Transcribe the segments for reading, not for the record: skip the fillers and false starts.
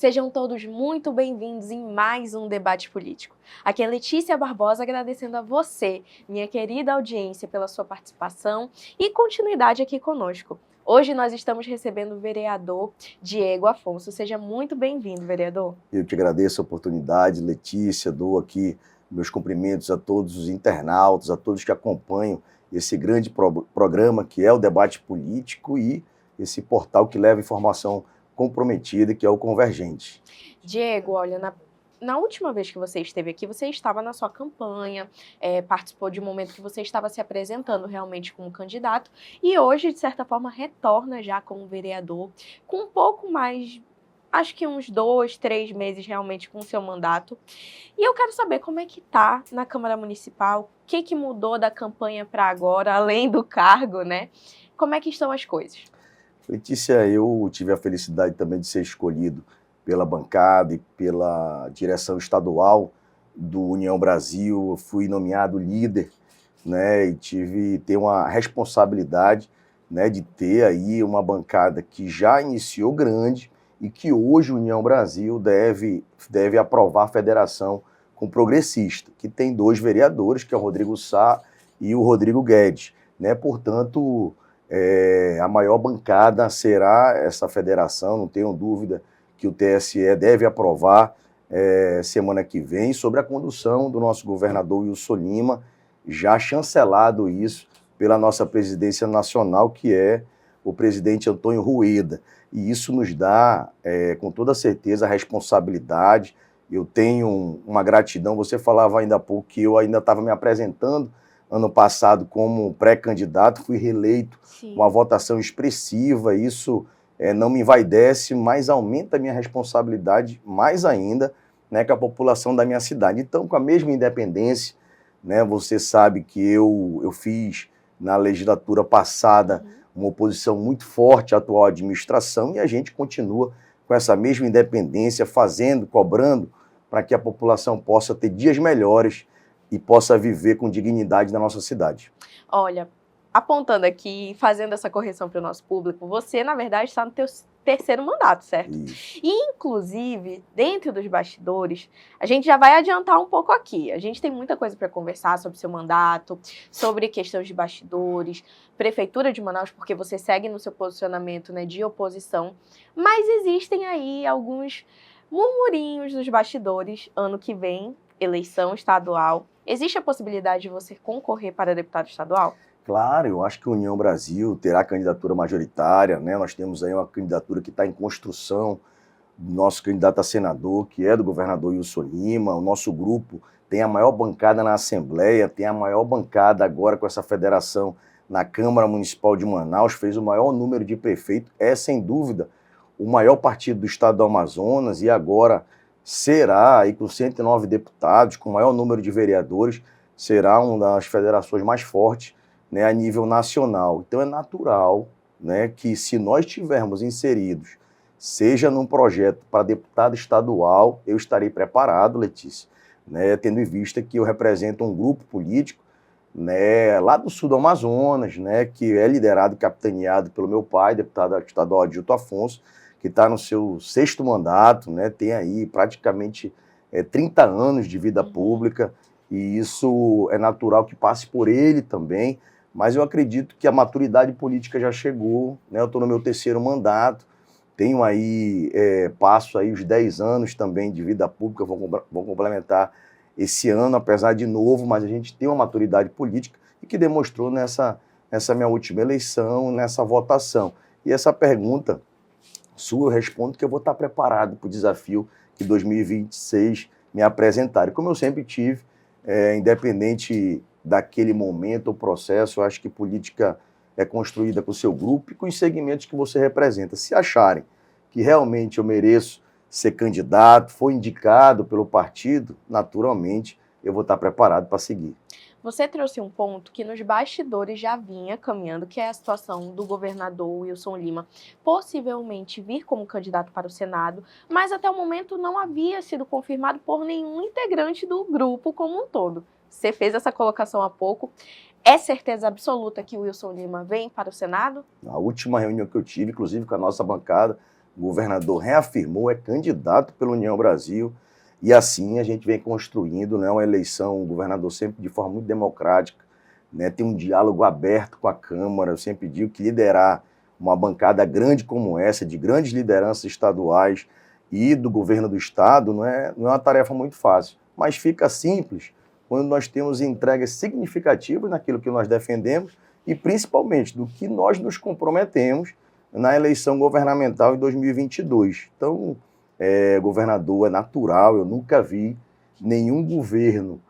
Sejam todos muito bem-vindos em mais um debate político. Aqui é Letícia Barbosa agradecendo a você, minha querida audiência, pela sua participação e continuidade aqui conosco. Hoje nós estamos recebendo o vereador Diego Afonso. Seja muito bem-vindo, vereador. Eu te agradeço a oportunidade, Letícia, dou aqui meus cumprimentos a todos os internautas, a todos que acompanham esse grande programa que é o debate político e esse portal que leva informação comprometida, que é o Convergente. Diego, olha, na última vez que você esteve aqui, você estava na sua campanha, participou de um momento que você estava se apresentando realmente como candidato e hoje, de certa forma, retorna já como vereador com um pouco mais, acho que uns 2, 3 meses realmente com o seu mandato. E eu quero saber como é que tá na Câmara Municipal, o que mudou da campanha para agora, além do cargo, né? Como é que estão as coisas? Letícia, eu tive a felicidade também de ser escolhido pela bancada e pela direção estadual do União Brasil. Eu fui nomeado líder, né, e ter uma responsabilidade, né, de ter aí uma bancada que já iniciou grande e que hoje o União Brasil deve aprovar a federação com progressista, que tem 2 vereadores, que é o Rodrigo Sá e o Rodrigo Guedes, né? Portanto, a maior bancada será essa federação, não tenho dúvida que o TSE deve aprovar semana que vem, sobre a condução do nosso governador Wilson Lima, já chancelado isso pela nossa presidência nacional, que é o presidente Antônio Rueda. E isso nos dá, com toda certeza, a responsabilidade. Eu tenho uma gratidão. Você falava ainda há pouco que eu ainda estava me apresentando ano passado como pré-candidato, fui reeleito. Sim. Uma votação expressiva. Isso não me envaidece, mas aumenta a minha responsabilidade mais ainda, né, com a população da minha cidade. Então, com a mesma independência, né, você sabe que eu fiz na legislatura passada uma oposição muito forte à atual administração e a gente continua com essa mesma independência, fazendo, cobrando, para que a população possa ter dias melhores e possa viver com dignidade na nossa cidade. Olha, apontando aqui, fazendo essa correção para o nosso público, você, na verdade, está no teu terceiro mandato, certo? Isso. E, inclusive, dentro dos bastidores, a gente já vai adiantar um pouco aqui. A gente tem muita coisa para conversar sobre seu mandato, sobre questões de bastidores, Prefeitura de Manaus, porque você segue no seu posicionamento, né, de oposição. Mas existem aí alguns murmurinhos nos bastidores, ano que vem, eleição estadual. Existe a possibilidade de você concorrer para deputado estadual? Claro, eu acho que a União Brasil terá candidatura majoritária, né? Nós temos aí uma candidatura que está em construção, do nosso candidato a senador, que é do governador Wilson Lima. O nosso grupo tem a maior bancada na Assembleia, tem a maior bancada agora com essa federação na Câmara Municipal de Manaus, fez o maior número de prefeitos, é sem dúvida o maior partido do estado do Amazonas e agora será, aí com 109 deputados, com o maior número de vereadores, será uma das federações mais fortes, né, a nível nacional. Então é natural, né, que se nós tivermos inseridos, seja num projeto para deputado estadual, eu estarei preparado, Letícia, né, tendo em vista que eu represento um grupo político, né, lá do sul do Amazonas, né, que é liderado e capitaneado pelo meu pai, deputado estadual Adilto Afonso, que está no seu 6º mandato, né, tem aí praticamente 30 anos de vida pública, e isso é natural que passe por ele também, mas eu acredito que a maturidade política já chegou, né? Eu estou no meu 3º mandato, tenho aí, passo aí os 10 anos também de vida pública, vou complementar esse ano, apesar de novo, mas a gente tem uma maturidade política e que demonstrou nessa minha última eleição, nessa votação. E essa pergunta sua, eu respondo que eu vou estar preparado para o desafio que 2026 me apresentarem. Como eu sempre tive, independente daquele momento ou processo, eu acho que política é construída com o seu grupo e com os segmentos que você representa. Se acharem que realmente eu mereço ser candidato, for indicado pelo partido, naturalmente eu vou estar preparado para seguir. Você trouxe um ponto que nos bastidores já vinha caminhando, que é a situação do governador Wilson Lima possivelmente vir como candidato para o Senado, mas até o momento não havia sido confirmado por nenhum integrante do grupo como um todo. Você fez essa colocação há pouco. É certeza absoluta que o Wilson Lima vem para o Senado? Na última reunião que eu tive, inclusive com a nossa bancada, o governador reafirmou, é candidato pela União Brasil, e assim a gente vem construindo, né, uma eleição, o governador sempre de forma muito democrática, né, tem um diálogo aberto com a Câmara. Eu sempre digo que liderar uma bancada grande como essa, de grandes lideranças estaduais e do governo do estado, não é uma tarefa muito fácil, mas fica simples quando nós temos entregas significativas naquilo que nós defendemos e principalmente do que nós nos comprometemos na eleição governamental em 2022. Então, governador, é natural, eu nunca vi nenhum governo,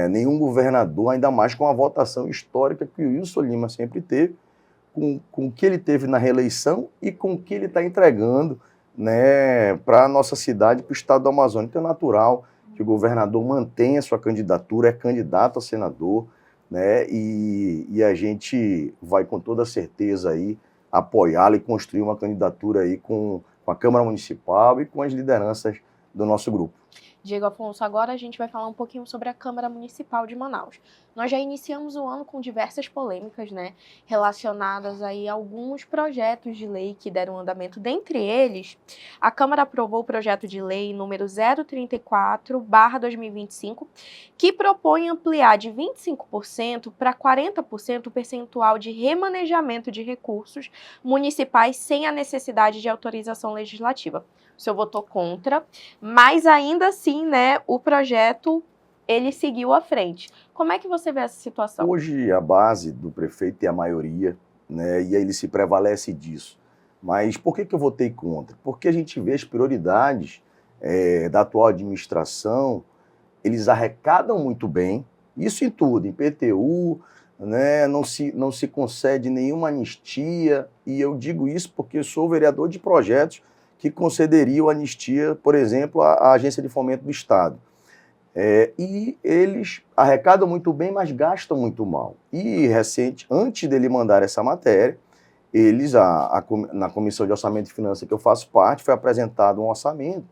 nenhum governador, ainda mais com a votação histórica que o Wilson Lima sempre teve, com o que ele teve na reeleição e com o que ele está entregando, né, para a nossa cidade, para o estado do Amazonas. Então é natural que o governador mantenha sua candidatura, é candidato a senador, né, e a gente vai com toda certeza aí apoiá-lo e construir uma candidatura aí com a Câmara Municipal e com as lideranças do nosso grupo. Diego Afonso, agora a gente vai falar um pouquinho sobre a Câmara Municipal de Manaus. Nós já iniciamos o ano com diversas polêmicas, né, relacionadas aí a alguns projetos de lei que deram andamento. Dentre eles, a Câmara aprovou o projeto de lei número 034/2025, que propõe ampliar de 25% para 40% o percentual de remanejamento de recursos municipais sem a necessidade de autorização legislativa. O senhor votou contra, mas ainda assim, né, o projeto, ele seguiu à frente. Como é que você vê essa situação? Hoje a base do prefeito é a maioria, né, e aí ele se prevalece disso. Mas por que eu votei contra? Porque a gente vê as prioridades da atual administração, eles arrecadam muito bem, isso em tudo, em PTU, né, não se concede nenhuma anistia, e eu digo isso porque eu sou vereador de projetos que concederiam anistia, por exemplo, à Agência de Fomento do Estado. E eles arrecadam muito bem, mas gastam muito mal. E antes dele mandar essa matéria, eles, na Comissão de Orçamento e Finanças que eu faço parte, foi apresentado um orçamento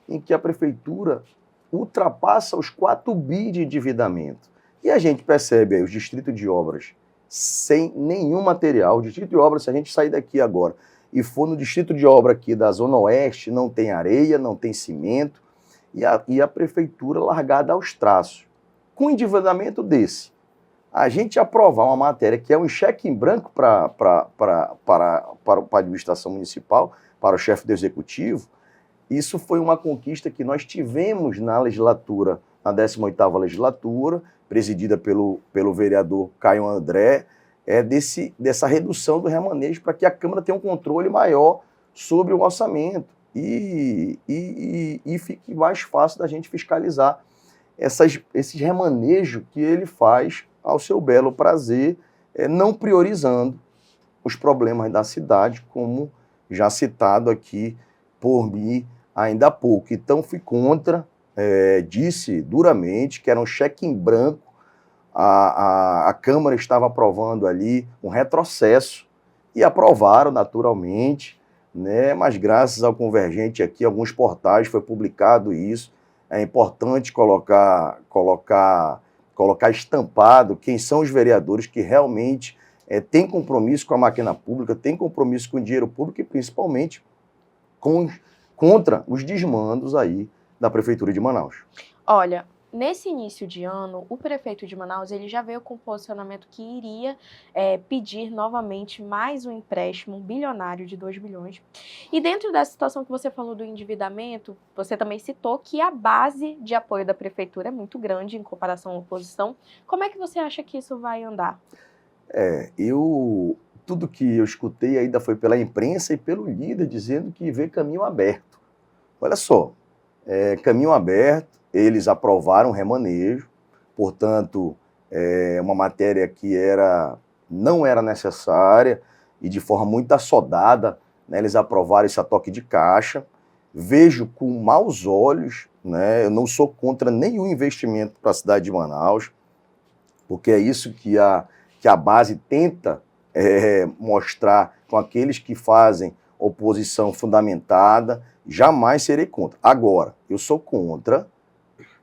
em que a Prefeitura ultrapassa os 4 bi de endividamento. E a gente percebe aí os distritos de obras sem nenhum material. O distrito de obras, se a gente sair daqui agora e for no distrito de obra aqui da Zona Oeste, não tem areia, não tem cimento, e a prefeitura largada aos traços. Com um endividamento desse, a gente aprovar uma matéria que é um cheque em branco para a administração municipal, para o chefe do executivo, isso foi uma conquista que nós tivemos na legislatura, na 18ª legislatura, presidida pelo vereador Caio André, dessa redução do remanejo para que a Câmara tenha um controle maior sobre o orçamento e fique mais fácil da gente fiscalizar esses remanejos que ele faz ao seu belo prazer, não priorizando os problemas da cidade, como já citado aqui por mim ainda há pouco. Então fui contra, disse duramente que era um cheque em branco. A Câmara estava aprovando ali um retrocesso e aprovaram naturalmente, né? Mas graças ao Convergente aqui, alguns portais foi publicado isso. É importante colocar estampado quem são os vereadores que realmente têm compromisso com a máquina pública, têm compromisso com o dinheiro público e principalmente contra os desmandos aí da Prefeitura de Manaus. Olha, nesse início de ano, o prefeito de Manaus ele já veio com o posicionamento que iria pedir novamente mais um empréstimo bilionário de 2 bilhões. E dentro dessa situação que você falou do endividamento, você também citou que a base de apoio da prefeitura é muito grande em comparação à oposição. Como é que você acha que isso vai andar? Tudo que eu escutei ainda foi pela imprensa e pelo líder dizendo que vê caminho aberto. Olha só, caminho aberto. Eles aprovaram o remanejo, portanto, uma matéria que não era necessária e de forma muito assodada, né, eles aprovaram esse a toque de caixa. Vejo com maus olhos, né, eu não sou contra nenhum investimento para a cidade de Manaus, porque é isso que a base tenta mostrar com aqueles que fazem oposição fundamentada. Jamais serei contra. Agora, eu sou contra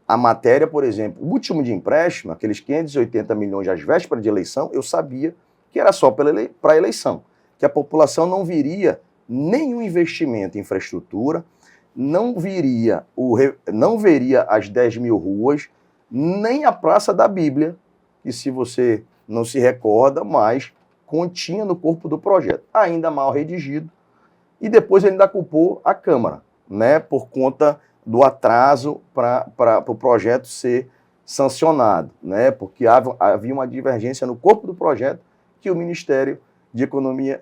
a matéria, por exemplo, o último de empréstimo, aqueles 580 milhões às vésperas de eleição, eu sabia que era só para eleição, que a população não viria nenhum investimento em infraestrutura, não veria as 10 mil ruas, nem a Praça da Bíblia, que se você não se recorda, mas continha no corpo do projeto, ainda mal redigido, e depois ele ainda culpou a Câmara, né, por conta do atraso para o projeto ser sancionado, né, porque havia uma divergência no corpo do projeto que o Ministério de Economia,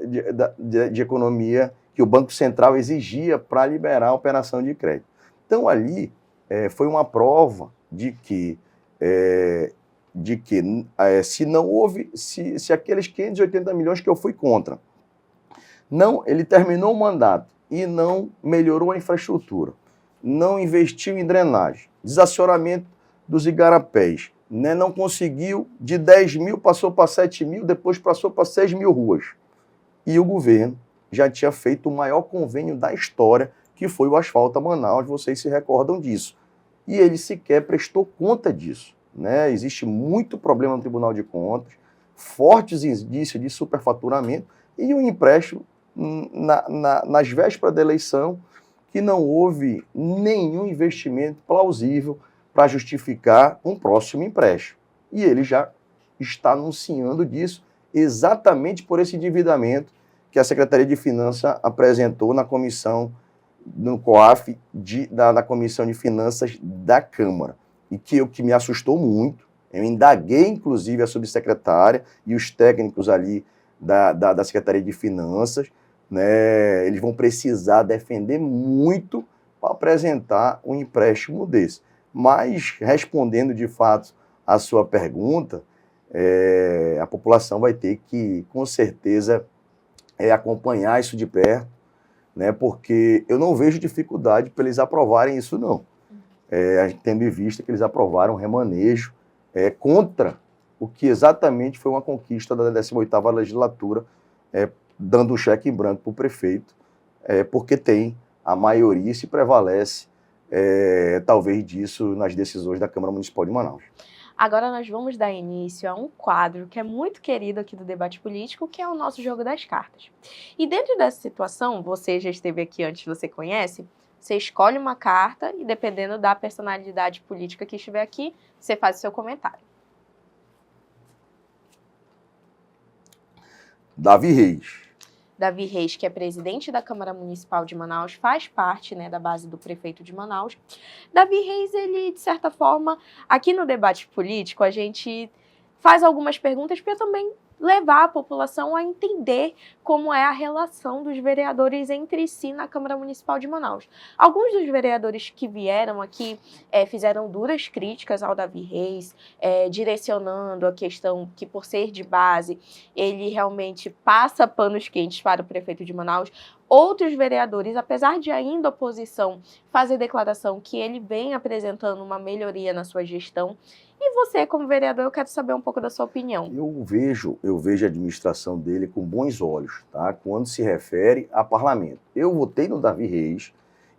de Economia, que o Banco Central exigia para liberar a operação de crédito. Então, ali foi uma prova de que se não houve, se aqueles 580 milhões que eu fui contra, ele terminou o mandato e não melhorou a infraestrutura, não investiu em drenagem, desacionamento dos igarapés, né, não conseguiu, de 10 mil passou para 7 mil, depois passou para 6 mil ruas. E o governo já tinha feito o maior convênio da história, que foi o Asfalto a Manaus, vocês se recordam disso. E ele sequer prestou conta disso, né? Existe muito problema no Tribunal de Contas, fortes indícios de superfaturamento e um empréstimo nas vésperas da eleição que não houve nenhum investimento plausível para justificar um próximo empréstimo. E ele já está anunciando disso exatamente por esse endividamento que a Secretaria de Finanças apresentou na comissão, no COAF, da Comissão de Finanças da Câmara. E que me assustou muito. Eu indaguei, inclusive, a subsecretária e os técnicos ali da Secretaria de Finanças, né? Eles vão precisar defender muito para apresentar um empréstimo desse. Mas, respondendo de fato a sua pergunta, a população vai ter que, com certeza, acompanhar isso de perto, né? Porque eu não vejo dificuldade para eles aprovarem isso, não. Tendo em vista que eles aprovaram um remanejo contra o que exatamente foi uma conquista da 18ª legislatura, dando um cheque em branco para o prefeito, porque tem a maioria e se prevalece, talvez, disso nas decisões da Câmara Municipal de Manaus. Agora nós vamos dar início a um quadro que é muito querido aqui do debate político, que é o nosso jogo das cartas. E dentro dessa situação, você já esteve aqui antes, você conhece, você escolhe uma carta e dependendo da personalidade política que estiver aqui, você faz o seu comentário. Davi Reis. Davi Reis, que é presidente da Câmara Municipal de Manaus, faz parte, né, da base do prefeito de Manaus. Davi Reis, ele, de certa forma, aqui no debate político, a gente faz algumas perguntas para também levar a população a entender como é a relação dos vereadores entre si na Câmara Municipal de Manaus. Alguns dos vereadores que vieram aqui fizeram duras críticas ao Davi Reis, direcionando a questão que, por ser de base, ele realmente passa panos quentes para o prefeito de Manaus. Outros vereadores, apesar de ainda oposição, fazer declaração que ele vem apresentando uma melhoria na sua gestão. E você, como vereador, eu quero saber um pouco da sua opinião. Eu vejo a administração dele com bons olhos, tá? Quando se refere a parlamento. Eu votei no Davi Reis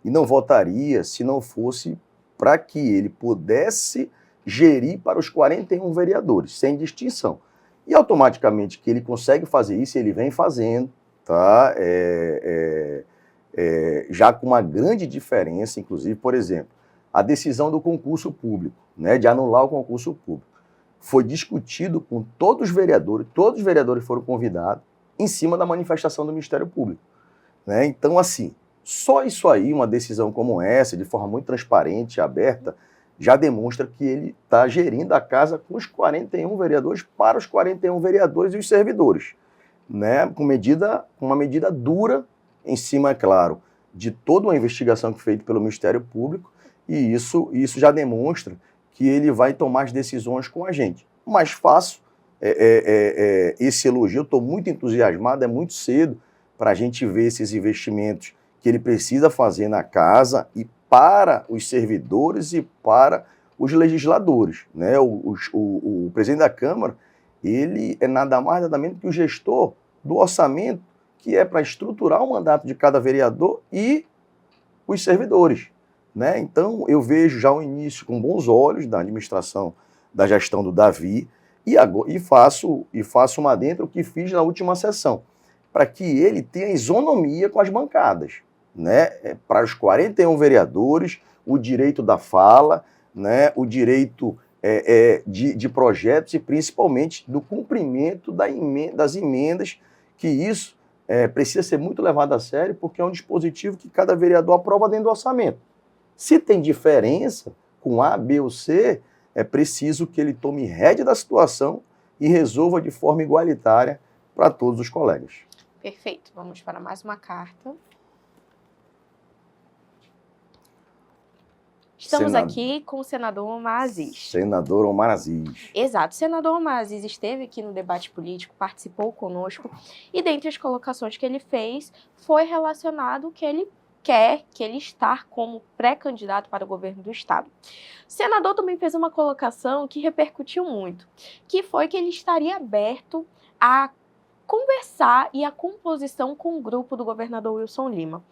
e não votaria se não fosse para que ele pudesse gerir para os 41 vereadores, sem distinção. E automaticamente que ele consegue fazer isso, ele vem fazendo, tá? Já com uma grande diferença, inclusive, por exemplo, a decisão do concurso público, né, de anular o concurso público, foi discutido com todos os vereadores foram convidados em cima da manifestação do Ministério Público, né? Então, assim, só isso aí, uma decisão como essa, de forma muito transparente e aberta, já demonstra que ele está gerindo a casa com os 41 vereadores para os 41 vereadores e os servidores, né? Com uma medida dura em cima, é claro, de toda uma investigação que foi feita pelo Ministério Público, e isso já demonstra que ele vai tomar as decisões com a gente. Mas faço esse elogio, estou muito entusiasmado, é muito cedo para a gente ver esses investimentos que ele precisa fazer na casa e para os servidores e para os legisladores, né? O presidente da Câmara, ele é nada mais, nada menos que o gestor do orçamento, que é para estruturar o mandato de cada vereador e os servidores, né? Então, eu vejo já o início com bons olhos da administração, da gestão do Davi, e faço uma adentro o que fiz na última sessão. para que ele tenha isonomia com as bancadas, né? Para os 41 vereadores, o direito da fala, né? O direito de projetos e principalmente do cumprimento das emendas, que isso precisa ser muito levado a sério, porque é um dispositivo que cada vereador aprova dentro do orçamento. Se tem diferença com A, B ou C, é preciso que ele tome rédea da situação e resolva de forma igualitária para todos os colegas. Perfeito. Vamos para mais uma carta. Estamos aqui com o senador Omar Aziz. Senador Omar Aziz. Exato. O senador Omar Aziz esteve aqui no debate político, participou conosco, e dentre as colocações que ele fez, foi relacionado que ele quer, que ele está como pré-candidato para o governo do estado. O senador também fez uma colocação que repercutiu muito, que foi que ele estaria aberto a conversar e a composição com o grupo do governador Wilson Lima.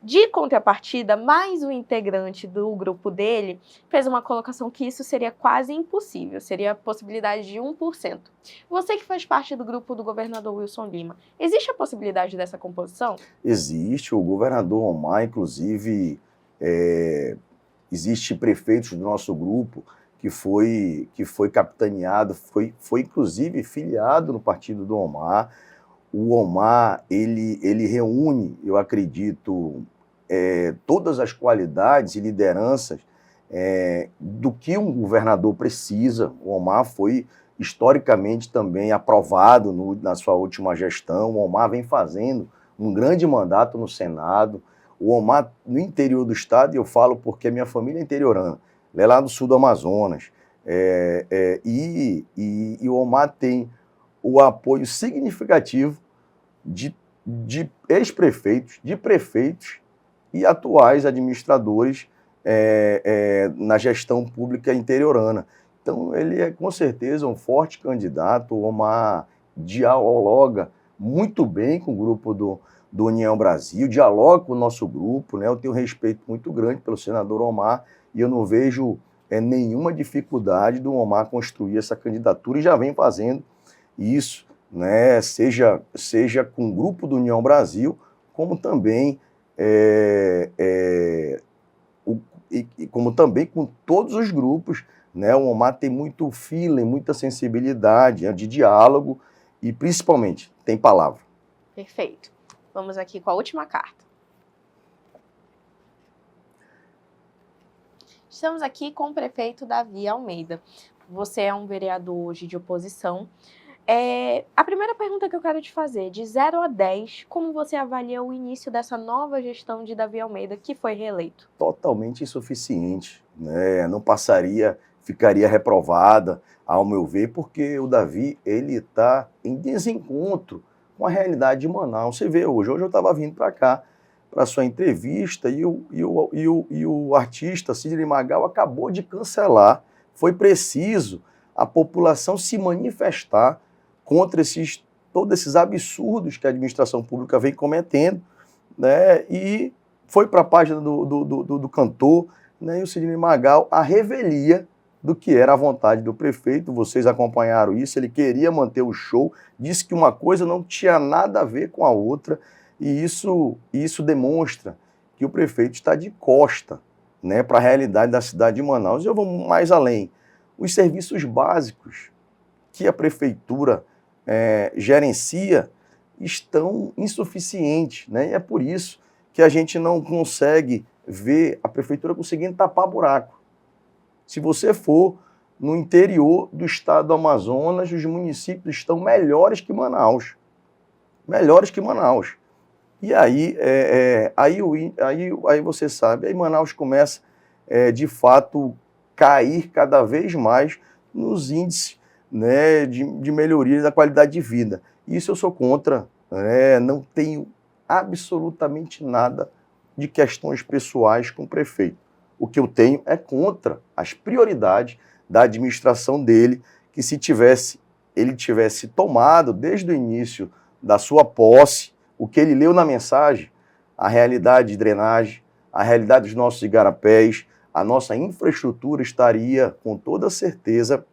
De contrapartida, mais um integrante do grupo dele fez uma colocação que isso seria quase impossível, seria a possibilidade de 1%. Você que faz parte do grupo do governador Wilson Lima, existe a possibilidade dessa composição? Existe, o governador Omar, inclusive, existe prefeitos do nosso grupo que foi capitaneado, foi inclusive filiado no partido do Omar. O Omar, ele reúne, eu acredito, todas as qualidades e lideranças do que um governador precisa. O Omar foi historicamente também aprovado na sua última gestão. O Omar vem fazendo um grande mandato no Senado. O Omar, no interior do estado, e eu falo porque minha família é interiorana, ela é lá do sul do Amazonas, e o Omar tem o apoio significativo de ex-prefeitos, de prefeitos e atuais administradores na gestão pública interiorana. Então, ele é com certeza um forte candidato. O Omar dialoga muito bem com o grupo do União Brasil, dialoga com o nosso grupo, né? Eu tenho um respeito muito grande pelo senador Omar e eu não vejo nenhuma dificuldade do Omar construir essa candidatura, e já vem fazendo isso, né? Seja com o grupo do União Brasil, como também com todos os grupos, né? O Omar tem muito feeling, muita sensibilidade, de diálogo e, principalmente, tem palavra. Perfeito. Vamos aqui com a última carta. Estamos aqui com o prefeito Davi Almeida. Você é um vereador hoje de oposição. A primeira pergunta que eu quero te fazer, de 0 a 10, como você avalia o início dessa nova gestão de Davi Almeida, que foi reeleito? Totalmente insuficiente, né? Não passaria, ficaria reprovada, ao meu ver, porque o Davi, ele está em desencontro com a realidade de Manaus. Você vê, hoje eu estava vindo para cá, para sua entrevista, e o artista Sidney Magal acabou de cancelar. Foi preciso a população se manifestar contra todos esses absurdos que a administração pública vem cometendo, né? E foi para a página do cantor, né? E o Sidney Magal, a revelia do que era a vontade do prefeito. Vocês acompanharam isso, ele queria manter o show, disse que uma coisa não tinha nada a ver com a outra, e isso demonstra que o prefeito está de costa, né, para a realidade da cidade de Manaus. E eu vou mais além. Os serviços básicos que a prefeitura gerencia estão insuficientes, né? E é por isso que a gente não consegue ver a prefeitura conseguindo tapar buraco. Se você for no interior do estado do Amazonas, os municípios estão melhores que Manaus. Melhores que Manaus. E aí, aí você sabe, aí Manaus começa, de fato, cair cada vez mais nos índices, né, de melhoria da qualidade de vida. Isso eu sou contra, né? Não tenho absolutamente nada de questões pessoais com o prefeito. O que eu tenho é contra as prioridades da administração dele, que se ele tivesse tomado desde o início da sua posse o que ele leu na mensagem, a realidade de drenagem, a realidade dos nossos igarapés, a nossa infraestrutura estaria, com toda certeza,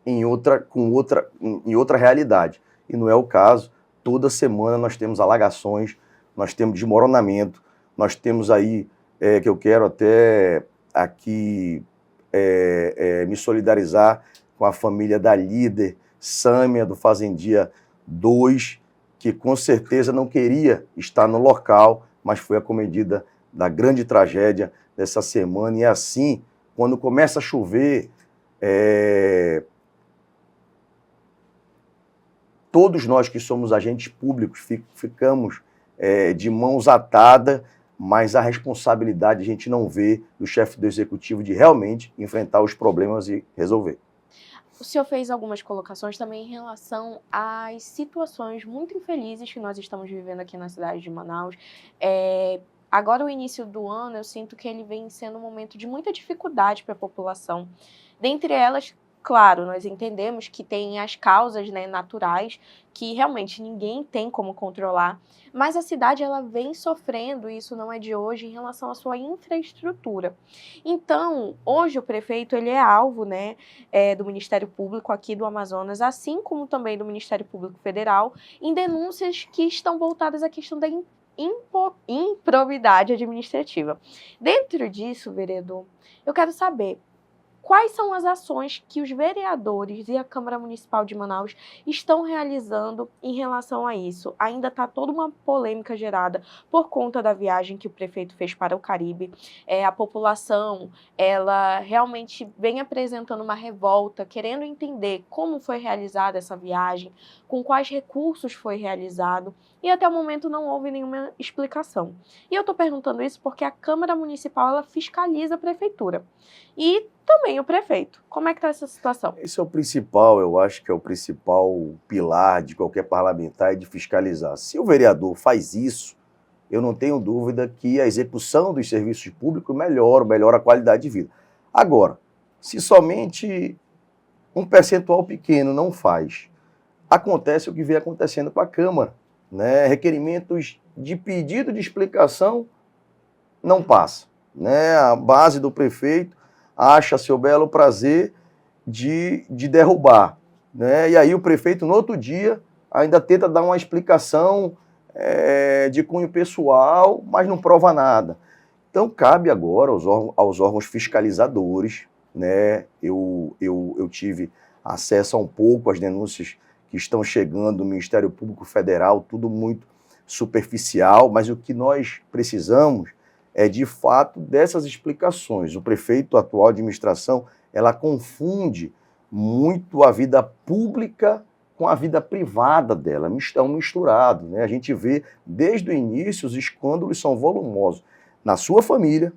em outra realidade. E não é o caso. toda semana nós temos alagações, nós temos desmoronamento, nós temos aí, que eu quero até aqui me solidarizar com a família da líder Sâmia, do Fazendia 2, que com certeza não queria estar no local, mas foi acomedida da grande tragédia dessa semana. E assim, quando começa a chover, todos nós que somos agentes públicos ficamos de mãos atadas, mas a responsabilidade a gente não vê do chefe do executivo de realmente enfrentar os problemas e resolver. O senhor fez algumas colocações também em relação às situações muito infelizes que nós estamos vivendo aqui na cidade de Manaus. Agora, o início do ano, eu sinto que ele vem sendo um momento de muita dificuldade para a população. Dentre elas, claro, nós entendemos que tem as causas, né, naturais, que realmente ninguém tem como controlar, mas a cidade ela vem sofrendo, e isso não é de hoje, em relação à sua infraestrutura. Então, hoje o prefeito ele é alvo, né, do Ministério Público aqui do Amazonas, assim como também do Ministério Público Federal, em denúncias que estão voltadas à questão da improbidade administrativa. Dentro disso, vereador, eu quero saber quais são as ações que os vereadores e a Câmara Municipal de Manaus estão realizando em relação a isso. Ainda está toda uma polêmica gerada por conta da viagem que o prefeito fez para o Caribe. A população, ela realmente vem apresentando uma revolta, querendo entender como foi realizada essa viagem, com quais recursos foi realizado, e até o momento não houve nenhuma explicação. E eu estou perguntando isso porque a Câmara Municipal ela fiscaliza a prefeitura. E também o prefeito. Como é que está essa situação? Esse é o principal, eu acho que é o principal pilar de qualquer parlamentar, é de fiscalizar. Se o vereador faz isso, eu não tenho dúvida que a execução dos serviços públicos melhora a qualidade de vida. Agora, se somente um percentual pequeno não faz, acontece o que vem acontecendo com a Câmara, né? Requerimentos de pedido de explicação não passa, né? A base do prefeito acha seu belo prazer de derrubar, né? E aí o prefeito, no outro dia, ainda tenta dar uma explicação de cunho pessoal, mas não prova nada. Então, cabe agora aos órgãos fiscalizadores, né? Eu tive acesso a um pouco às denúncias que estão chegando do Ministério Público Federal, tudo muito superficial, mas o que nós precisamos é, de fato, dessas explicações. O prefeito, a atual administração, ela confunde muito a vida pública com a vida privada dela, estão misturados, né? A gente vê, desde o início, os escândalos são volumosos na sua família,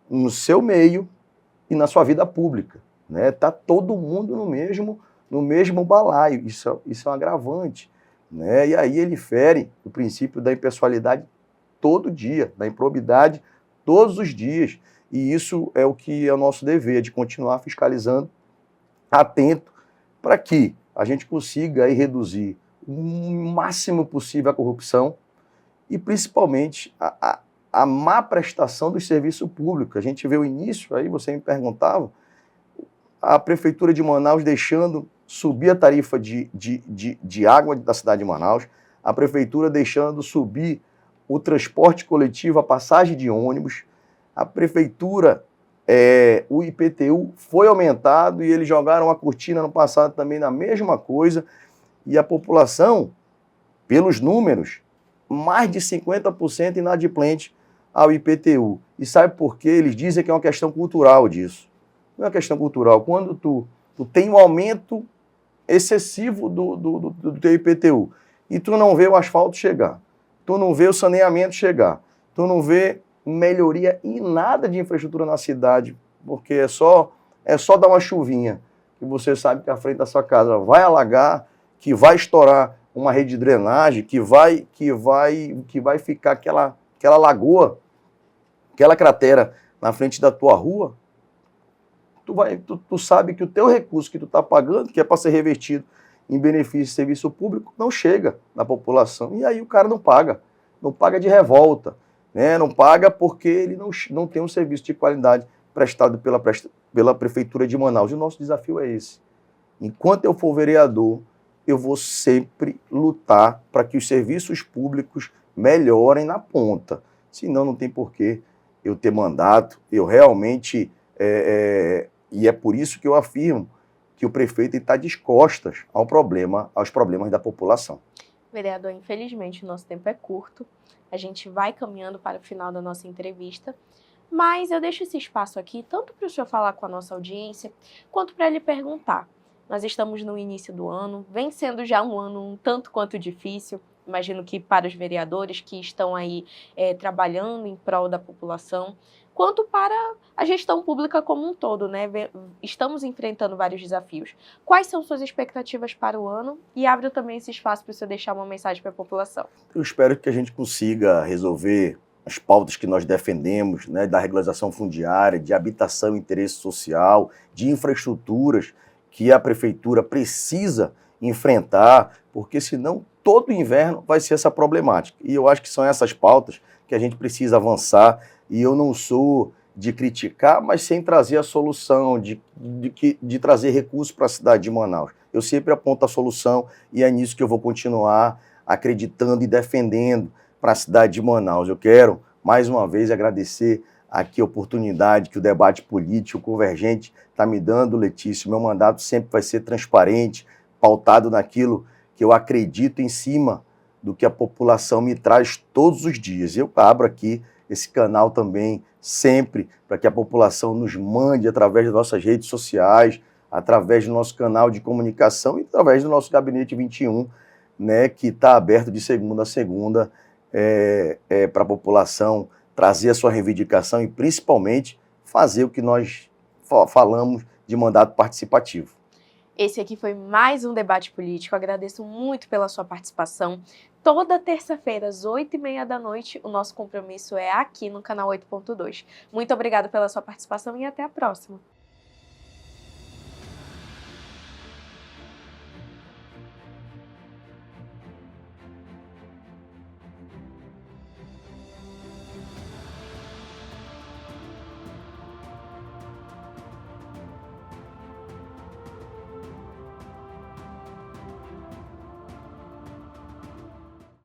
no seu meio e na sua vida pública, né? Tá todo mundo no mesmo balaio, isso é um agravante, né? E aí ele fere o princípio da impessoalidade todo dia, da improbidade todos os dias. E isso é o que é o nosso dever, de continuar fiscalizando, atento, para que a gente consiga aí reduzir o máximo possível a corrupção e, principalmente, a má prestação do serviço público. A gente vê o início, aí você me perguntava, a Prefeitura de Manaus deixando subir a tarifa de água da cidade de Manaus, a Prefeitura deixando subir o transporte coletivo, a passagem de ônibus, a Prefeitura, o IPTU foi aumentado e eles jogaram a cortina no passado também na mesma coisa, e a população, pelos números, mais de 50% inadimplente ao IPTU. E sabe por quê? Eles dizem que é uma questão cultural disso. Não é uma questão cultural. Quando tu tem um aumento excessivo do teu IPTU e tu não vê o asfalto chegar, tu não vê o saneamento chegar, tu não vê melhoria em nada de infraestrutura na cidade, porque é só dar uma chuvinha, que você sabe que a frente da sua casa vai alagar, que vai estourar uma rede de drenagem, que vai ficar aquela lagoa, aquela cratera na frente da tua rua. Tu sabe que o teu recurso que tu está pagando, que é para ser revertido em benefício de serviço público, não chega na população. E aí o cara não paga de revolta, né? Não paga porque ele não tem um serviço de qualidade prestado pela Prefeitura de Manaus. E o nosso desafio é esse. Enquanto eu for vereador, eu vou sempre lutar para que os serviços públicos melhorem na ponta. Senão não tem porquê eu ter mandato. Eu realmente, e é por isso que eu afirmo que o prefeito está descostas aos problemas da população. Vereador, infelizmente o nosso tempo é curto, a gente vai caminhando para o final da nossa entrevista, mas eu deixo esse espaço aqui tanto para o senhor falar com a nossa audiência, quanto para lhe perguntar. Nós estamos no início do ano, vem sendo já um ano um tanto quanto difícil, imagino que para os vereadores que estão aí trabalhando em prol da população, quanto para a gestão pública como um todo, né? Estamos enfrentando vários desafios. Quais são suas expectativas para o ano? E abro também esse espaço para o senhor deixar uma mensagem para a população. Eu espero que a gente consiga resolver as pautas que nós defendemos, né, da regularização fundiária, de habitação e interesse social, de infraestruturas que a prefeitura precisa enfrentar, porque senão todo inverno vai ser essa problemática. E eu acho que são essas pautas que a gente precisa avançar, e eu não sou de criticar, mas sem trazer a solução, de trazer recursos para a cidade de Manaus. Eu sempre aponto a solução e é nisso que eu vou continuar acreditando e defendendo para a cidade de Manaus. Eu quero, mais uma vez, agradecer aqui a oportunidade que o debate político convergente está me dando, Letícia. O meu mandato sempre vai ser transparente, pautado naquilo que eu acredito, em cima do que a população me traz todos os dias. Eu abro aqui esse canal também sempre para que a população nos mande através das nossas redes sociais, através do nosso canal de comunicação e através do nosso Gabinete 21, né, que está aberto de segunda a segunda para a população trazer a sua reivindicação e, principalmente, fazer o que nós falamos de mandato participativo. Esse aqui foi mais um debate político. Agradeço muito pela sua participação. Toda terça-feira, às 8h30 da noite, o nosso compromisso é aqui no canal 8.2. Muito obrigada pela sua participação e até a próxima.